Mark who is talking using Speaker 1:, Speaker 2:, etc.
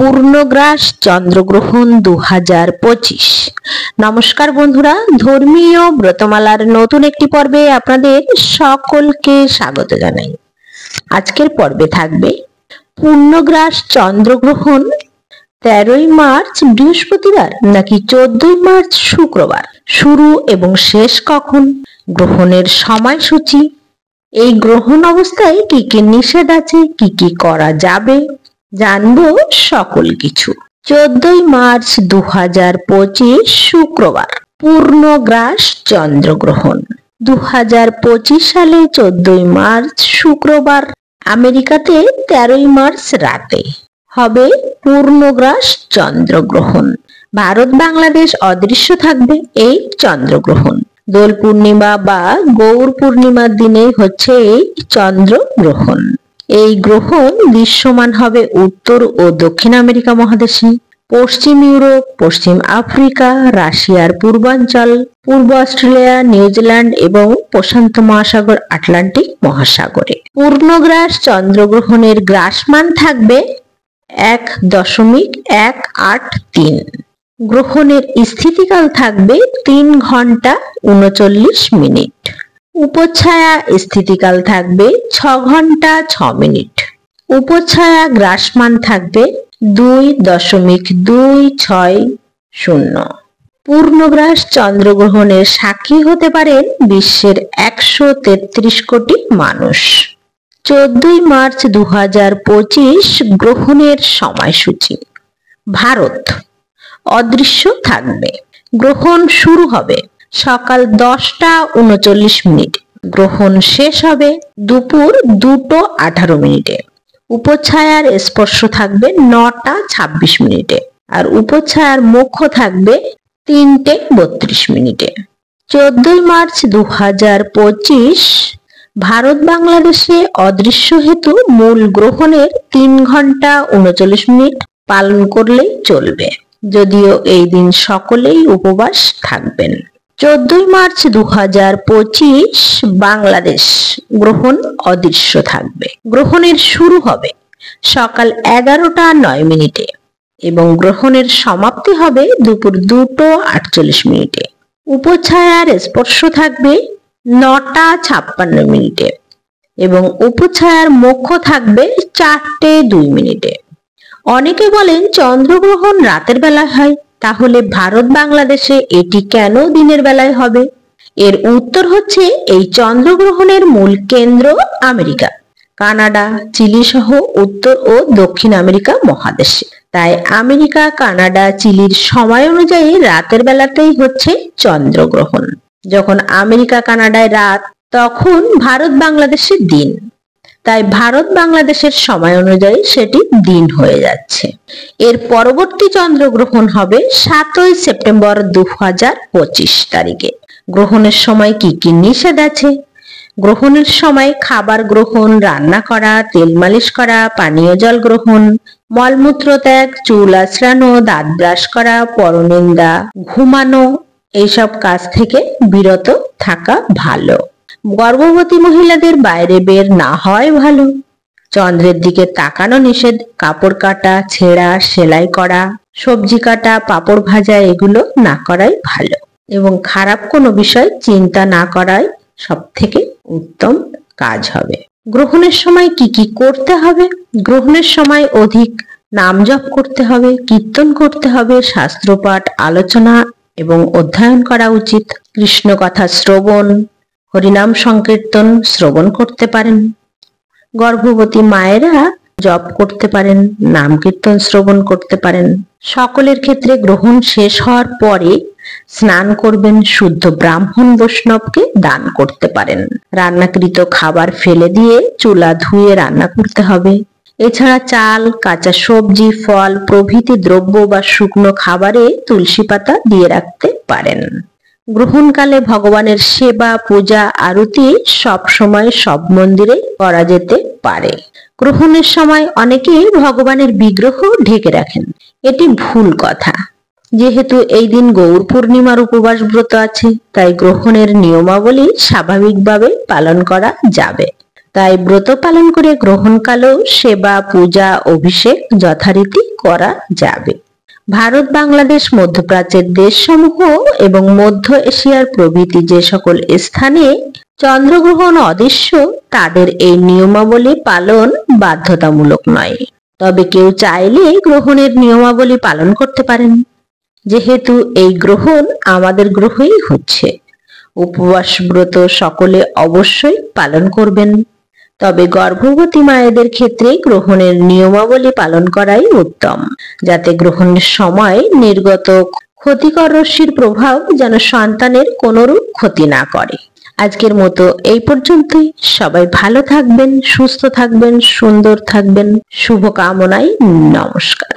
Speaker 1: পূর্ণগ্রাস চন্দ্রগ্রহণ 2025। নমস্কার বন্ধুরা, ধর্মীয় ব্রতমালার নতুন একটি পর্বে আপনাদের সকলকে স্বাগত জানাই। আজকের পর্বে থাকবে পূর্ণগ্রাস চন্দ্রগ্রহণ 13ই মার্চ বৃহস্পতিবার নাকি 14ই মার্চ শুক্রবার, শুরু এবং শেষ কখন, গ্রহণের সময়সূচি, এই গ্রহণ অবস্থায় কি কি নিষেধ আছে, কি কি করা যাবে, জানবো সকল কিছু। 14ই মার্চ 2025 শুক্রবার পূর্ণগ্রাস চন্দ্রগ্রহণ। 2025 সালে 14ই মার্চ শুক্রবার আমেরিকাতে 13ই মার্চ রাতে হবে পূর্ণগ্রাস চন্দ্রগ্রহণ। ভারত বাংলাদেশ অদৃশ্য থাকবে এই চন্দ্রগ্রহণ। দোল পূর্ণিমা বা গৌর পূর্ণিমার দিনেই হচ্ছে এই চন্দ্রগ্রহণ। এই গ্রহণ দৃশ্যমান হবে উত্তর ও দক্ষিণ আমেরিকা মহাদেশে, পশ্চিম ইউরোপ, পশ্চিম আফ্রিকা, রাশিয়ার পূর্বাঞ্চল, পূর্ব অস্ট্রেলিয়া, নিউজিল্যান্ড এবং প্রশান্ত মহাসাগর, আটলান্টিক মহাসাগরে। পূর্ণগ্রাস চন্দ্রগ্রহণের গ্রাসমান থাকবে 1.183। গ্রহণের স্থিতিকাল থাকবে 3 ঘন্টা 39 মিনিট। উপচ্ছায়া স্থিতিকাল থাকবে 6 ঘন্টা 6 মিনিট। উপচ্ছায়া গ্রাসমান থাকবে 2.260। পূর্ণগ্রাস চন্দ্রগ্রহণের সাক্ষী হতে পারেন বিশ্বের 133 কোটি মানুষ। 14ই মার্চ 2025 গ্রহণের সময়সূচি। ভারত অদৃশ্য থাকবে। গ্রহণ শুরু হবে সকাল 10টা 39 মিনিট। গ্রহণ শেষ হবে দুপুর 2টো18 মিনিটে। উপচ্ছায়ার স্পর্শ থাকবে 9টা 26 মিনিটে আর উপচ্ছায়ার মুখ্য থাকবে 3টে 32 মিনিটে। 14ই মার্চ 2025 ভারত বাংলাদেশে অদৃশ্য হেতু মূল গ্রহণের 3 ঘন্টা 39 মিনিট পালন করলেই চলবে, যদিও এই দিন সকলেই উপবাস থাকবেন। 14ই মার্চ 2025 বাংলাদেশ গ্রহণ অদৃশ্য থাকবে। গ্রহণের শুরু হবে সকাল 11টা 9 মিনিটে এবং গ্রহণের সমাপ্তি হবে দুপুর 2টো48 মিনিটে। উপচ্ছায়ার স্পর্শ থাকবে 9টা 56 মিনিটে এবং উপচ্ছায়ার মুখ্য থাকবে 4টে 2 মিনিটে। অনেকে বলেন চন্দ্রগ্রহণ রাতের বেলায় হয়, তাহলে ভারত বাংলাদেশে এটি কেন দিনের বেলায় হবে? এর উত্তর হচ্ছে এই চন্দ্রগ্রহণের মূল কেন্দ্র আমেরিকা, কানাডা, চিলি সহ উত্তর ও দক্ষিণ আমেরিকা মহাদেশে। তাই আমেরিকা, কানাডা, চিলির সময় অনুযায়ী রাতের বেলাতেই হচ্ছে চন্দ্রগ্রহণ। যখন আমেরিকা কানাডায় রাত, তখন ভারত বাংলাদেশে দিন। তাই ভারত বাংলাদেশের সময় অনুযায়ী সেটি দিন হয়ে যাচ্ছে। এর পরবর্তী চন্দ্রগ্রহণ হবে 7ই সেপ্টেম্বর 2025 তারিখে। গ্রহণের সময় কি কি নিষেধ আছে? গ্রহণের সময় খাবার গ্রহণ, রান্না করা, তেল মালিশ করা, পানীয় জল গ্রহণ, মলমূত্র ত্যাগ, চুল আঁচড়ানো, দাঁত ব্রাশ করা, পরনিন্দা, ঘুমানো, এইসব কাজ থেকে বিরত থাকা ভালো। গর্ভবতী মহিলাদের বাইরে বের না হওয়াই ভালো। চন্দ্রের দিকে তাকানো নিষেধ। কাপড় কাটা, ছেঁড়া, সেলাই করা, সবজি কাটা, পাপড় ভাজা এগুলো না করাই ভালো এবং খারাপ কোনো বিষয় চিন্তা না করাই সব থেকে উত্তম কাজ হবে। গ্রহণের সময় কি কি করতে হবে? গ্রহণের সময় অধিক নাম জপ করতে হবে, কীর্তন করতে হবে, শাস্ত্রপাঠ, আলোচনা এবং অধ্যয়ন করা উচিত। কৃষ্ণ কথা শ্রবণ, হরিনাম সংকীর্তন শ্রবণ করতে পারেন। গর্ভবতী মায়েরা জপ করতে পারেন, নাম কীর্তন শ্রবণ করতে পারেন। সকলের ক্ষেত্রে গ্রহণ শেষ হওয়ার পরে স্নান করবেন, শুদ্ধ ব্রাহ্মণ বৈষ্ণবকে দান করতে পারেন। রান্নাকৃত খাবার ফেলে দিয়ে চুলা ধুয়ে রান্না করতে হবে। এছাড়া চাল, কাঁচা সবজি, ফল প্রভৃতি দ্রব্য বা শুকনো খাবারে তুলসী পাতা দিয়ে রাখতে পারেন। গ্রহণকালে ভগবানের সেবা, পূজা, আরতি সব সময় সব মন্দিরে করা যেতে পারে। গ্রহণের সময় অনেকে ভগবানের বিগ্রহ ঢেকে রাখেন, এটি ভুল কথা। যেহেতু এই দিন গৌর পূর্ণিমার উপবাস ব্রত আছে, তাই গ্রহণের নিয়মাবলী স্বাভাবিকভাবে পালন করা যাবে। তাই ব্রত পালন করে গ্রহণকালেও সেবা, পূজা, অভিষেক যথারীতি করা যাবে। ভারত, বাংলাদেশ, মধ্যপ্রাচ্যের দেশসমূহ এবং মধ্য এশিয়ার প্রভৃতি যে সকল স্থানে চন্দ্রগ্রহণ অদৃশ্য, তাদের এই নিয়মাবলী পালন বাধ্যতামূলক নয়। তবে কেউ চাইলে গ্রহণের নিয়মাবলী পালন করতে পারেন। যেহেতু এই গ্রহণ আমাদের গ্রহেই হচ্ছে, উপবাস ব্রত সকলে অবশ্যই পালন করবেন। তবে গর্ভবতী মায়েদের ক্ষেত্রে গ্রহণের নিয়মাবলী পালন করাই উত্তম, যাতে গ্রহণের সময় নির্গত ক্ষতিকর রশ্মির প্রভাব যেন সন্তানের কোনরূপ ক্ষতি না করে। আজকের মতো এই পর্যন্তই। সবাই ভালো থাকবেন, সুস্থ থাকবেন, সুন্দর থাকবেন। শুভকামনায় নমস্কার।